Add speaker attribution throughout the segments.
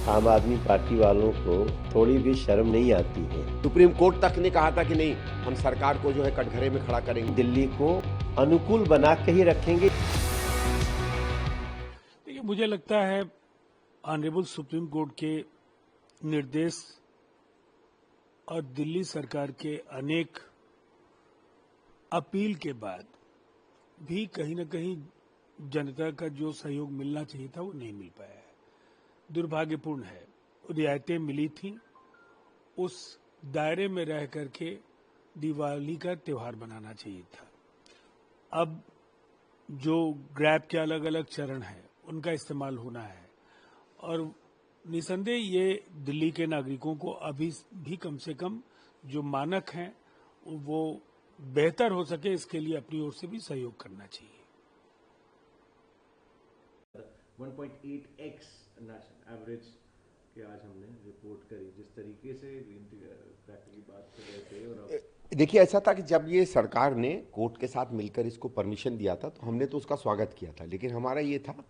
Speaker 1: आम आदमी पार्टी वालों को थोड़ी भी शर्म नहीं आती है।
Speaker 2: सुप्रीम कोर्ट तक ने कहा था कि नहीं, हम सरकार को जो है कटघरे में खड़ा करेंगे।
Speaker 1: दिल्ली को अनुकूल बना के ही रखेंगे।
Speaker 3: देखिए, मुझे लगता है ऑनरेबल सुप्रीम कोर्ट के निर्देश और दिल्ली सरकार के अनेक अपील के बाद भी कहीं न कहीं जनता का जो सहयोग मिलना चाहिए था वो नहीं मिल पाया है। दुर्भाग्यपूर्ण है। रियायतें मिली थी, उस दायरे में रह करके दिवाली का त्योहार मनाना चाहिए था। अब जो ग्रैब के अलग अलग चरण हैं उनका इस्तेमाल होना है और निसंदेह ये दिल्ली के नागरिकों को अभी भी कम से कम जो मानक हैं वो बेहतर हो सके, इसके लिए अपनी ओर से भी सहयोग करना चाहिए।
Speaker 4: 1.8x नेशनल एवरेज की आज हमने रिपोर्ट करी। जिस तरीके से ग्रीन टी फैक्ट्री की बात कर रहे थे, और
Speaker 2: देखिए, ऐसा था कि जब ये सरकार ने कोर्ट के साथ मिलकर इसको परमिशन दिया था तो हमने तो उसका स्वागत किया था, लेकिन हमारा ये था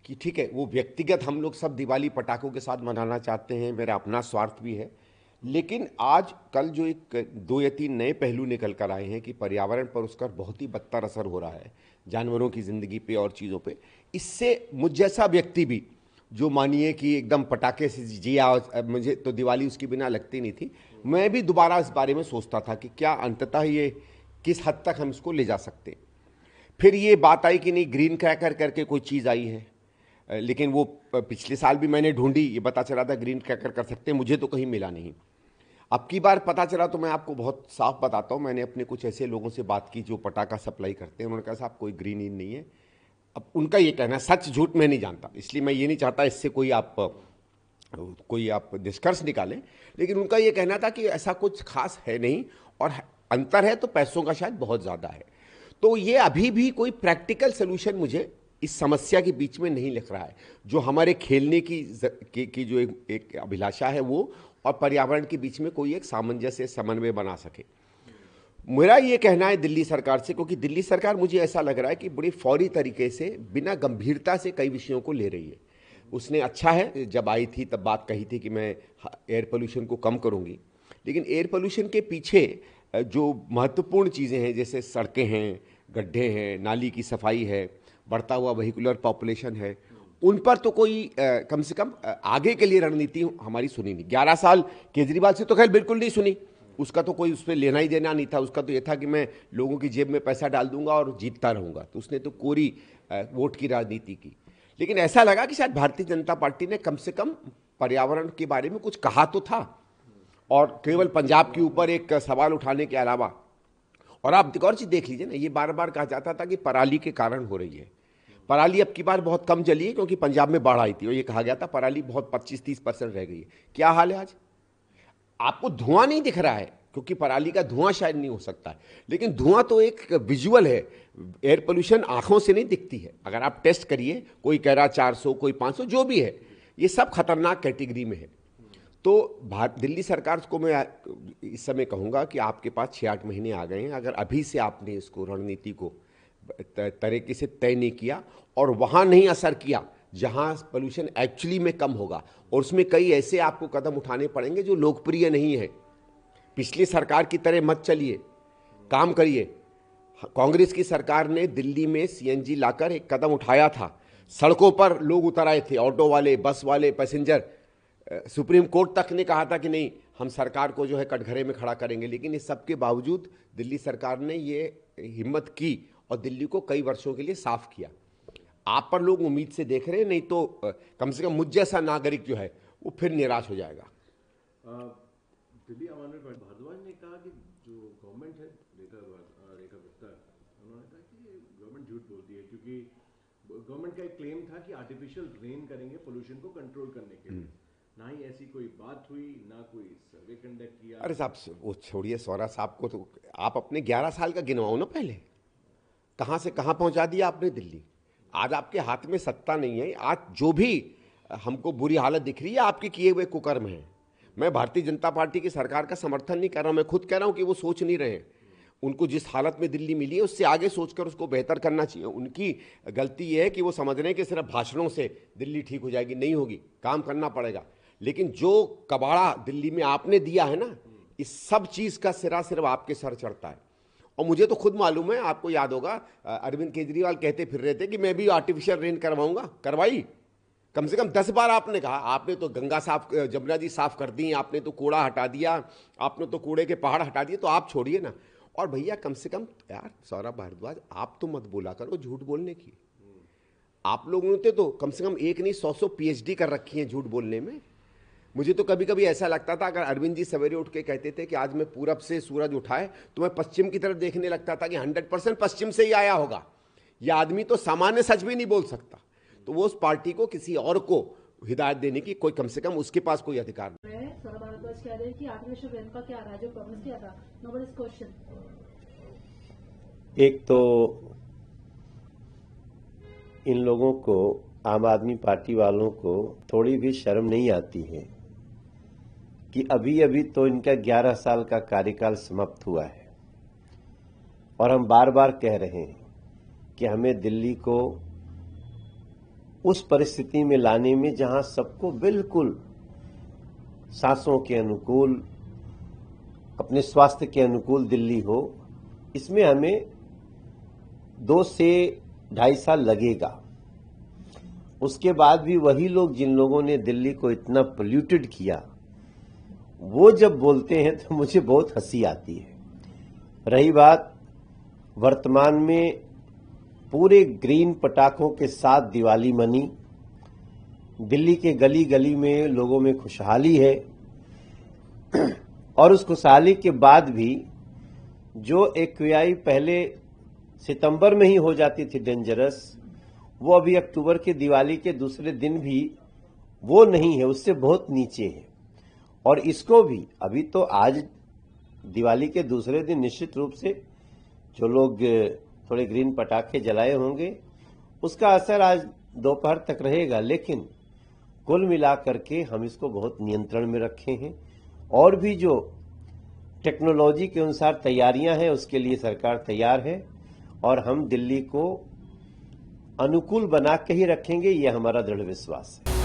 Speaker 2: कि ठीक है, वो व्यक्तिगत हम लोग सब दिवाली पटाखों के साथ मनाना चाहते हैं, मेरा अपना स्वार्थ भी है, लेकिन आज कल जो एक 2 या 3 नए पहलू निकल कर आए हैं कि पर्यावरण पर उसका बहुत ही बदतर असर हो रहा है, जानवरों की ज़िंदगी पे और चीज़ों पे। इससे मुझ जैसा व्यक्ति भी जो मानिए कि एकदम पटाखे से जिया, मुझे तो दिवाली उसकी बिना लगती नहीं थी, मैं भी दोबारा इस बारे में सोचता था कि क्या अंततः ये किस हद तक हम इसको ले जा सकते हैं। फिर ये बात आई कि नहीं, ग्रीन क्रैकर करके कोई चीज़ आई है, लेकिन वो पिछले साल भी मैंने ढूंढी, ये पता चला था ग्रीन क्रैकर कर सकते हैं, मुझे तो कहीं मिला नहीं। अब की बार पता चला तो मैं आपको बहुत साफ बताता हूँ, मैंने अपने कुछ ऐसे लोगों से बात की जो पटाखा सप्लाई करते हैं, उन्होंने कहा साहब कोई ग्रीन इन नहीं है। अब उनका ये कहना, सच झूठ मैं नहीं जानता, इसलिए मैं ये नहीं चाहता इससे कोई आप निष्कर्ष निकालें, लेकिन उनका ये कहना था कि ऐसा कुछ खास है नहीं, और अंतर है तो पैसों का शायद बहुत ज़्यादा है। तो ये अभी भी कोई प्रैक्टिकल सोल्यूशन मुझे इस समस्या के बीच में नहीं लिख रहा है, जो हमारे खेलने की जो एक अभिलाषा है वो और पर्यावरण के बीच में कोई एक सामंजस्य समन्वय बना सके। मेरा ये कहना है दिल्ली सरकार से, क्योंकि दिल्ली सरकार मुझे ऐसा लग रहा है कि बड़ी फौरी तरीके से बिना गंभीरता से कई विषयों को ले रही है। उसने अच्छा है, जब आई थी तब बात कही थी कि मैं एयर पोल्यूशन को कम करूँगी, लेकिन एयर पोल्यूशन के पीछे जो महत्वपूर्ण चीज़ें हैं, जैसे सड़कें हैं, गड्ढे हैं, नाली की सफाई है, बढ़ता हुआ व्हीकुलर पॉपुलेशन है, उन पर तो कोई कम से कम आगे के लिए रणनीति हमारी सुनी नहीं। 11 साल केजरीवाल से तो खैर बिल्कुल नहीं सुनी, उसका तो कोई उस पर लेना ही देना नहीं था। उसका तो ये था कि मैं लोगों की जेब में पैसा डाल दूंगा और जीतता रहूंगा, तो उसने तो कोरी वोट की राजनीति की। लेकिन ऐसा लगा कि शायद भारतीय जनता पार्टी ने कम से कम पर्यावरण के बारे में कुछ कहा तो था, और केवल पंजाब के ऊपर एक सवाल उठाने के अलावा। और आप एक और चीज़ देख लीजिए ना, ये बार बार कहा जाता था कि पराली के कारण हो रही है। पराली अब की बार बहुत कम जली है क्योंकि पंजाब में बाढ़ आई थी, और ये कहा गया था पराली बहुत 25-30% रह गई है। क्या हाल है आज? आपको धुआं नहीं दिख रहा है क्योंकि पराली का धुआं शायद नहीं हो सकता है, लेकिन धुआं तो एक विजुअल है। एयर पोल्यूशन आंखों से नहीं दिखती है। अगर आप टेस्ट करिए, कोई कह रहा 400, कोई 500, जो भी है, ये सब खतरनाक कैटेगरी में है। तो दिल्ली सरकार को मैं इस समय कहूँगा कि आपके पास 6-8 महीने आ गए हैं। अगर अभी से आपने इसको रणनीति को तरीके से तय नहीं किया और वहाँ नहीं असर किया जहाँ पोल्यूशन एक्चुअली में कम होगा, और उसमें कई ऐसे आपको कदम उठाने पड़ेंगे जो लोकप्रिय नहीं है। पिछली सरकार की तरह मत चलिए, काम करिए। कांग्रेस की सरकार ने दिल्ली में सीएनजी लाकर एक कदम उठाया था, सड़कों पर लोग उतर आए थे, ऑटो वाले, बस वाले, पैसेंजर। सुप्रीम कोर्ट तक ने कहा था कि नहीं, हम सरकार को जो है कटघरे में खड़ा करेंगे, लेकिन इस सब के बावजूद दिल्ली सरकार ने ये हिम्मत की और दिल्ली को कई वर्षों के लिए साफ किया। आप पर लोग उम्मीद से देख रहे हैं, नहीं तो कम से कम मुझ जैसा नागरिक जो है वो फिर निराश हो जाएगा।
Speaker 4: दिल्ली आम आदमी पार्टी भारद्वाज ने कहा कि जो गवर्नमेंट है, रेखा गुप्ता, उन्होंने कहा कि गवर्नमेंट झूठ बोलती है, क्योंकि गवर्नमेंट का एक क्लेम था कि आर्टिफिशियल रेन करेंगे पोल्यूशन को कंट्रोल करने के लिए। ना ही ऐसी कोई बात हुई, ना कोई सर्वे कंडक्ट किया।
Speaker 2: अरे साहब, वो छोड़िए सौरा साहब को, तो आप अपने 11 साल का गिनवाओ ना। पहले कहाँ से कहाँ पहुँचा दिया आपने दिल्ली। आज आपके हाथ में सत्ता नहीं है। आज जो भी हमको बुरी हालत दिख रही है आपके किए हुए कुकर्म हैं। मैं भारतीय जनता पार्टी की सरकार का समर्थन नहीं कर रहा हूँ, मैं खुद कह रहा हूँ कि वो सोच नहीं रहे। उनको जिस हालत में दिल्ली मिली है उससे आगे सोचकर उसको बेहतर करना चाहिए। उनकी गलती ये है कि वो समझ रहे हैं कि सिर्फ भाषणों से दिल्ली ठीक हो जाएगी। नहीं होगी, काम करना पड़ेगा। लेकिन जो कबाड़ा दिल्ली में आपने दिया है ना, इस सब चीज का सिरा सिर्फ आपके सर चढ़ता है। और मुझे तो खुद मालूम है, आपको याद होगा अरविंद केजरीवाल कहते फिर रहे थे कि मैं भी आर्टिफिशियल रेन करवाऊंगा, करवाई कम से कम 10 बार आपने कहा। आपने तो गंगा साफ, जमुना जी साफ कर दी, आपने तो कूड़ा हटा दिया, आपने तो कूड़े के पहाड़ हटा दिए, तो आप छोड़िए ना। और भैया कम से कम यार सौरभ भारद्वाज, आप तो मत बोला करो झूठ बोलने की। आप लोगों ने तो कम से कम एक नहीं 100 PhD कर रखी है झूठ बोलने में। मुझे तो कभी कभी ऐसा लगता था, अगर अरविंद जी सवेरे उठ के कहते थे कि आज मैं पूरब से सूरज उठाए, तो मैं पश्चिम की तरफ देखने लगता था कि 100% पश्चिम से ही आया होगा। यह आदमी तो सामान्य सच भी नहीं बोल सकता। तो वो उस पार्टी को किसी और को हिदायत देने की कोई, कम से कम उसके पास कोई अधिकार नहीं।
Speaker 5: सौरभ भारद्वाज कह रहे हैं कि आर्टिफिशियल रेन का क्या रहा है, जो प्रॉमिस किया था, नोबडीज क्वेश्चन।
Speaker 1: एक तो इन लोगों को, आम आदमी पार्टी वालों को थोड़ी भी शर्म नहीं आती है कि अभी अभी तो इनका 11 साल का कार्यकाल समाप्त हुआ है और हम बार बार कह रहे हैं कि हमें दिल्ली को उस परिस्थिति में लाने में जहां सबको बिल्कुल सांसों के अनुकूल, अपने स्वास्थ्य के अनुकूल दिल्ली हो, इसमें हमें 2 से 2.5 साल लगेगा। उसके बाद भी वही लोग जिन लोगों ने दिल्ली को इतना पोल्यूटेड किया, वो जब बोलते हैं तो मुझे बहुत हंसी आती है। रही बात वर्तमान में पूरे ग्रीन पटाखों के साथ दिवाली मनी, दिल्ली के गली गली में लोगों में खुशहाली है, और उस खुशहाली के बाद भी जो एक्यूआई पहले सितंबर में ही हो जाती थी डेंजरस, वो अभी अक्टूबर के दिवाली के दूसरे दिन भी वो नहीं है, उससे बहुत नीचे है। और इसको भी अभी तो आज दिवाली के दूसरे दिन निश्चित रूप से जो लोग थोड़े ग्रीन पटाखे जलाए होंगे उसका असर आज दोपहर तक रहेगा, लेकिन कुल मिलाकर के हम इसको बहुत नियंत्रण में रखे हैं। और भी जो टेक्नोलॉजी के अनुसार तैयारियां हैं उसके लिए सरकार तैयार है, और हम दिल्ली को अनुकूल बना के ही रखेंगे, यह हमारा दृढ़ विश्वास है।